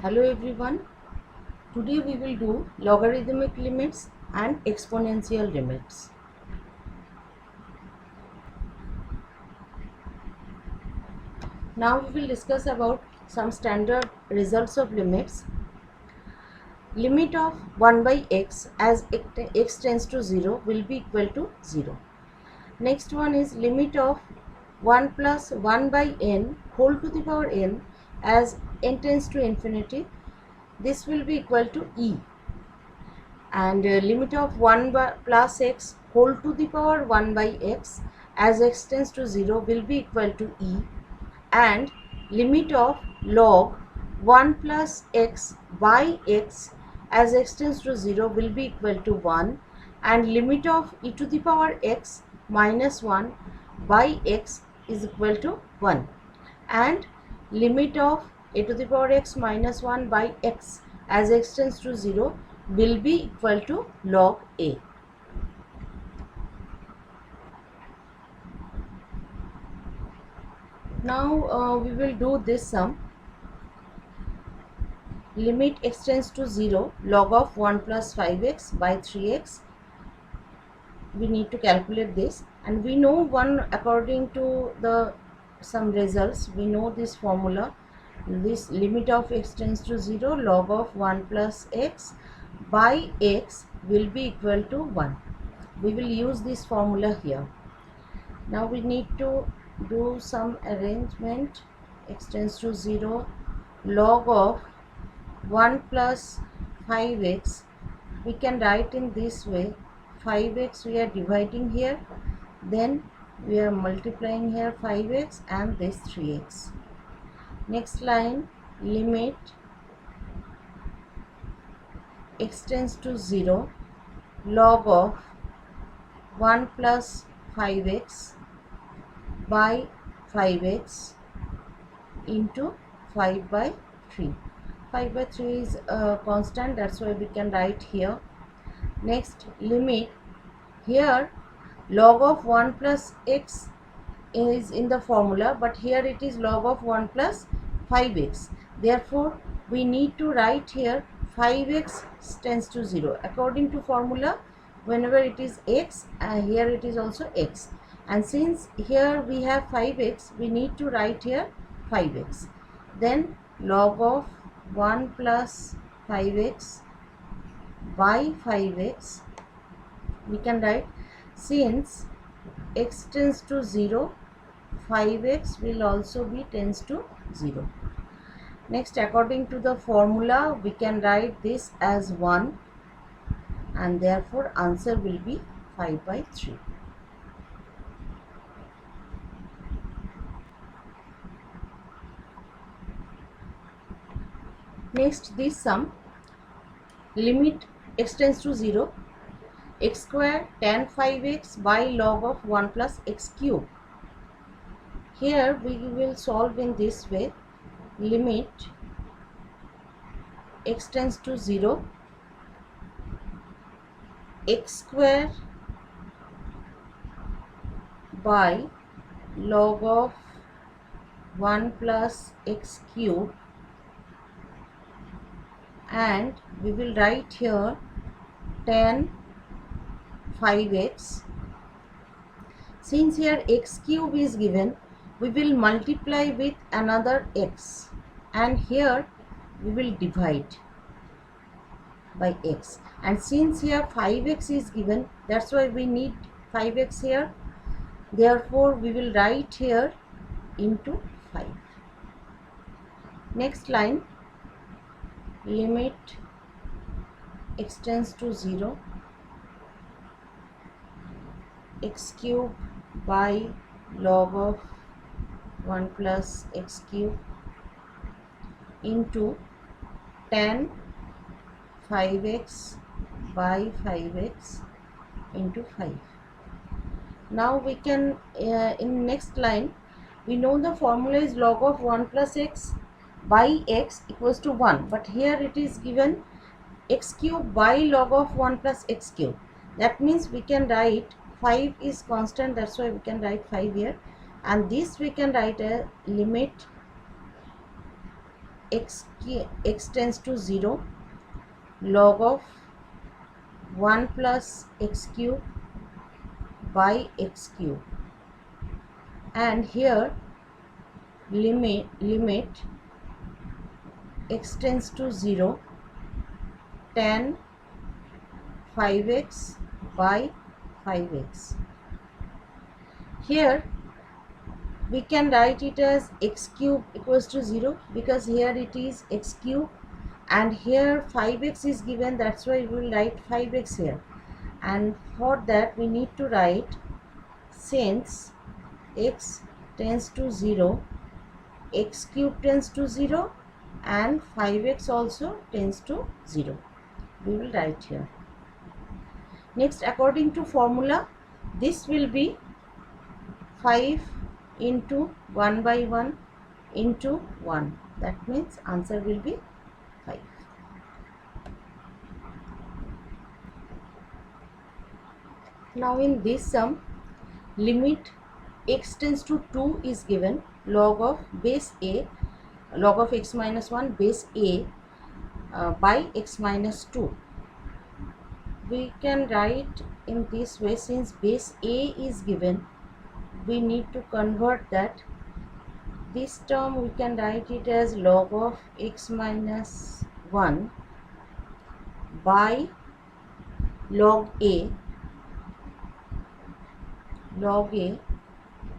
Hello everyone. Today we will do logarithmic limits and exponential limits. Now we will discuss about some standard results of limits. Limit of 1 by x as x tends to 0 will be equal to 0. Next one is limit of 1 plus 1 by n whole to the power n as n tends to infinity. This will be equal to e. And limit of 1 plus x whole to the power 1 by x as x tends to 0 will be equal to e, and limit of log 1 plus x by x as x tends to 0 will be equal to 1, and limit of e to the power x minus 1 by x is equal to 1, and limit of a to the power x minus 1 by x as x tends to 0 will be equal to log a. Now we will do this sum. Limit x tends to 0, log of 1 plus 5x by 3x. We need to calculate this, and we know one according to the some results. We know this formula. This limit of x tends to 0, log of 1 plus x by x will be equal to 1. We will use this formula here. Now we need to do some arrangement. X tends to 0, log of 1 plus 5x. We can write in this way. 5x we are dividing here, then we are multiplying here 5x and this 3x. Next line, limit x tends to 0, log of 1 plus 5x by 5x into 5 by 3. 5 by 3 is a constant, that's why we can write here. Next, limit, here log of 1 plus x is in the formula, but here it is log of 1 plus 5x. Therefore, we need to write here 5x tends to 0. According to formula, whenever it is x, here it is also x. And since here we have 5x, we need to write here 5x. Then log of 1 plus 5x by 5x, we can write, since x tends to 0, 5x will also be tends to 0. Next, according to the formula, we can write this as 1, and therefore answer will be 5 by 3. Next, this sum, limit x tends to 0, x square tan 5x by log of 1 plus x cube. Here we will solve in this way. Limit x tends to 0, x square by log of 1 plus x cube, and we will write here tan 5x. Since here x cube is given, we will multiply with another x, and here we will divide by x. And since here 5x is given, that's why we need 5x here. Therefore, we will write here into 5. Next line, limit x tends to 0, x cube by log of 1 plus x cube into tan 5x by 5x into 5. Now we can, in next line, we know the formula is log of 1 plus x by x equals to 1, but here it is given x cube by log of 1 plus x cube. That means we can write 5 is constant, that's why we can write 5 here, and this we can write a limit x tends to 0, log of 1 plus x cube by x cube, and here limit x tends to 0, tan 5x by 5x. Here we can write it as x cube equals to 0 because here it is x cube and here 5x is given, that's why we will write 5x here. And for that we need to write, since x tends to 0, x cube tends to 0 and 5x also tends to 0. We will write here. Next, according to formula, this will be 5 into 1 by 1 into 1. That means answer will be 5. Now in this sum, limit x tends to 2 is given, log of base a, log of x minus 1 base a by x minus 2. We can write in this way, since base a is given, we need to convert that. This term we can write it as log of x minus 1 by log a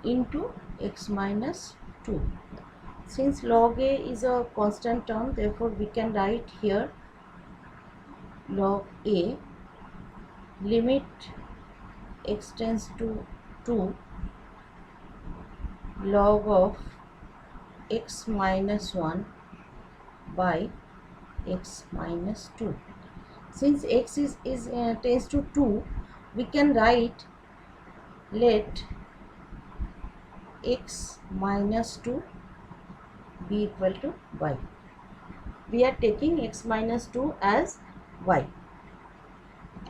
into x minus 2. Since log a is a constant term, therefore we can write here log a, limit x tends to 2, log of x minus 1 by x minus 2. Since x tends to 2, we can write, let x minus 2 be equal to y. We are taking x minus 2 as y.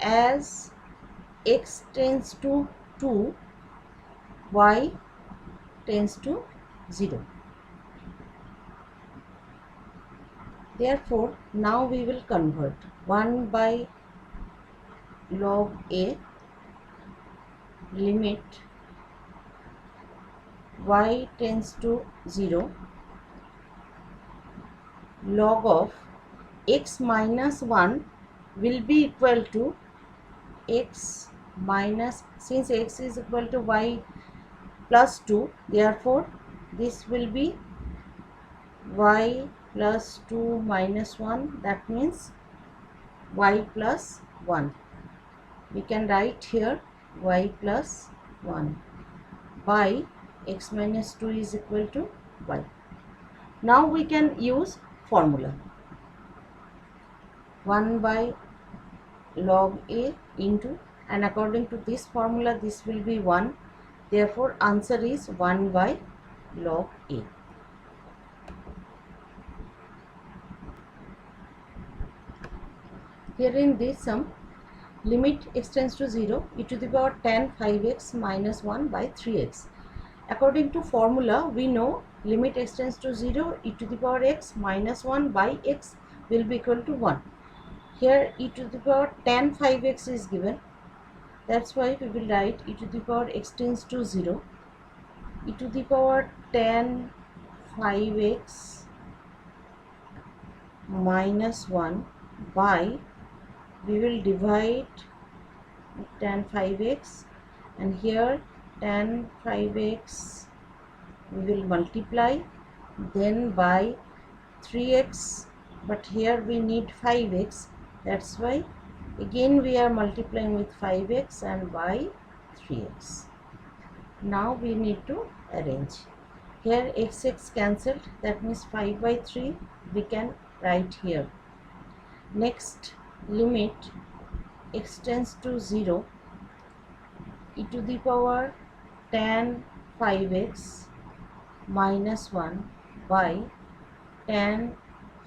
As x tends to 2, y tends to 0. Therefore, now we will convert 1 by log a, limit y tends to 0, log of x minus 1 will be equal to x minus, since x is equal to y plus 2, therefore this will be y plus 2 minus 1, that means y plus 1. We can write here y plus 1 by x minus 2 is equal to y. Now we can use formula, 1 by log a into, and according to this formula this will be 1, therefore answer is 1 by log a. Here in this sum, limit x tends to 0, e to the power tan 5x minus 1 by 3x. According to formula, we know limit x tends to 0, e to the power x minus 1 by x will be equal to 1. Here e to the power tan 5x is given, that's why we will write e to the power x tends to 0, e to the power tan 5x minus 1 by, we will divide tan 5x and here tan 5x we will multiply, then by 3x, but here we need 5x, that's why again we are multiplying with 5x and by 3x. Now we need to arrange. Here x cancelled, that means 5 by 3 we can write here. Next, limit x tends to 0, e to the power tan 5x minus 1 by tan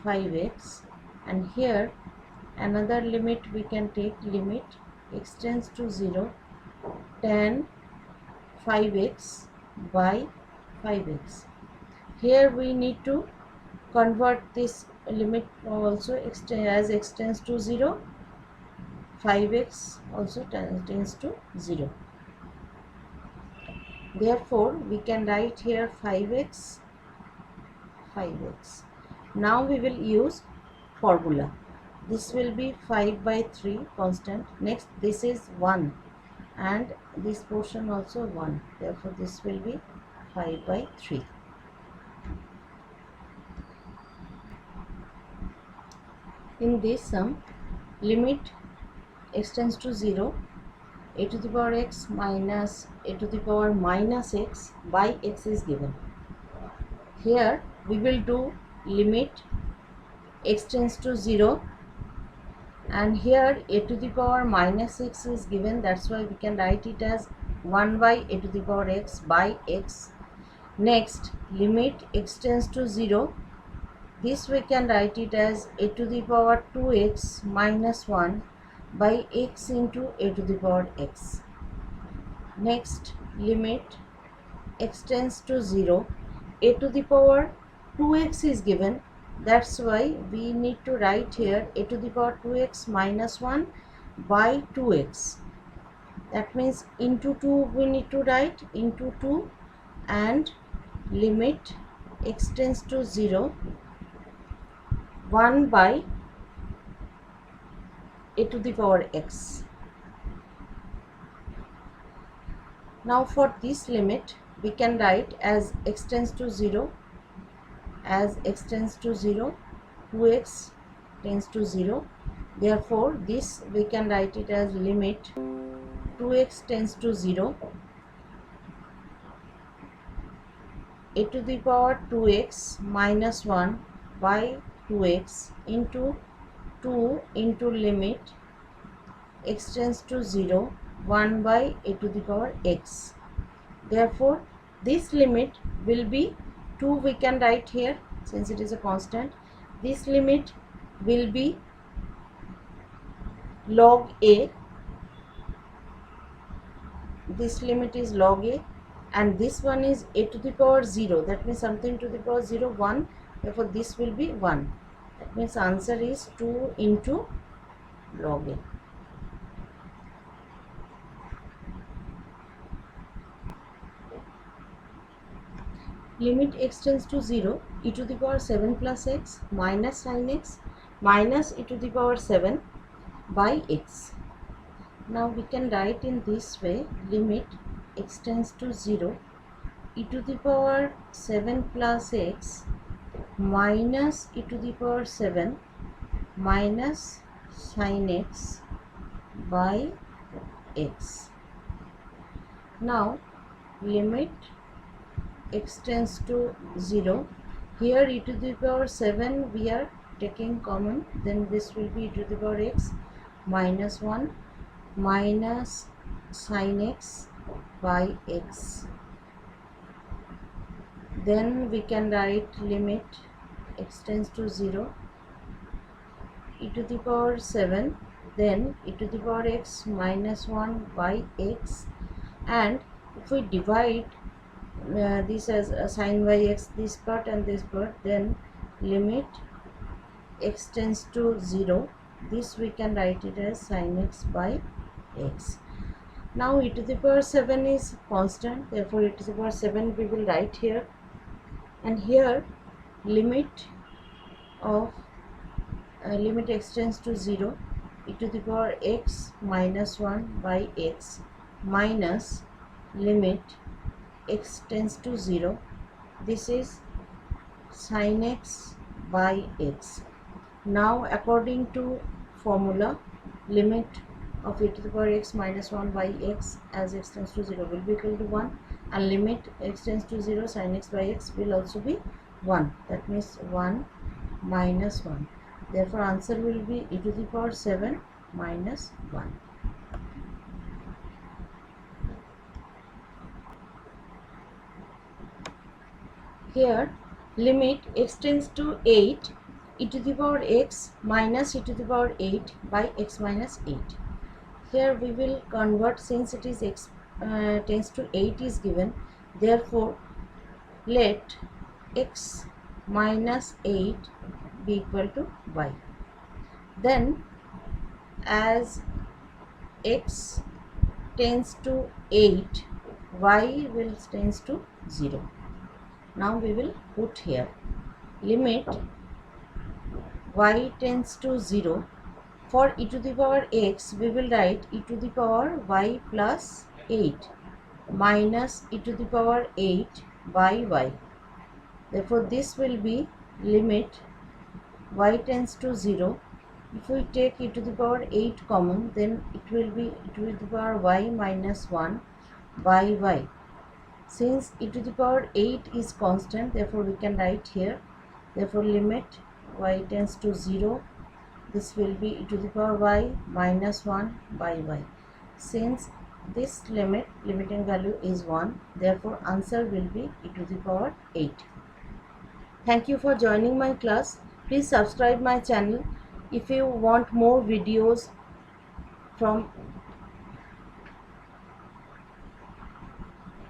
5x, and here another limit we can take, limit x tends to 0, tan 5x by 5x. Here we need to convert this limit also as x tends to 0, 5x also tends to 0. Therefore, we can write here 5x. Now we will use formula. This will be 5 by 3 constant. Next, this is 1 and this portion also 1. Therefore, this will be 5 by 3. In this sum, limit x tends to 0, a to the power x minus a to the power minus x by x is given. Here we will do limit x tends to 0, and here a to the power minus x is given. That's why we can write it as 1 by a to the power x by x. Next, limit x tends to 0. This we can write it as a to the power 2x minus 1 by x into a to the power x. Next, limit x tends to 0. A to the power 2x is given. That's why we need to write here a to the power 2x minus 1 by 2x. That means into 2 we need to write into 2, and limit x tends to 0, 1 by a to the power x. Now for this limit we can write as x tends to 0, as x tends to 0, 2x tends to 0. Therefore, this we can write it as limit 2x tends to 0, a to the power 2x minus 1 by 2x into 2 into limit x tends to 0, 1 by a to the power x. Therefore, this limit will be 2 we can write here since it is a constant. This limit will be log a. This limit is log a, and this one is a to the power 0. That means something to the power 0, 1. Therefore, this will be 1. That means answer is 2 into log a. Limit x tends to 0, e to the power 7 plus x minus sin x minus e to the power 7 by x. Now we can write in this way, limit x tends to 0, e to the power 7 plus x minus e to the power 7 minus sin x by x. Now limit x tends to 0. Here e to the power 7 we are taking common, then this will be e to the power x minus 1 minus sin x by x. Then we can write limit x tends to 0, e to the power 7, then e to the power x minus 1 by x, and if we divide this as sin by x, this part and this part, then limit x tends to 0. This we can write it as sin x by x. Now e to the power 7 is constant, therefore e to the power 7 we will write here, and here limit of limit x tends to 0, e to the power x minus 1 by x minus limit x tends to 0, this is sin x by x. Now according to formula, limit of e to the power x minus 1 by x as x tends to 0 will be equal to 1, and limit x tends to 0 sin x by x will also be 1. That means 1 minus 1. Therefore answer will be e to the power 7 minus 1. Here limit x tends to 8, e to the power x minus e to the power 8 by x minus 8. Here we will convert, since it is x tends to 8 is given, therefore let x minus 8 be equal to y. Then as x tends to 8, y will tends to 0. Now we will put here limit y tends to 0. For e to the power x, we will write e to the power y plus 8 minus e to the power 8 by y. Therefore, this will be limit y tends to 0. If we take e to the power 8 common, then it will be e to the power y minus 1 by y. Since e to the power 8 is constant, therefore we can write here, therefore limit y tends to 0, this will be e to the power y minus 1 by y. Since this limiting value is 1, therefore answer will be e to the power 8. Thank you for joining my class. Please subscribe my channel. If you want more videos from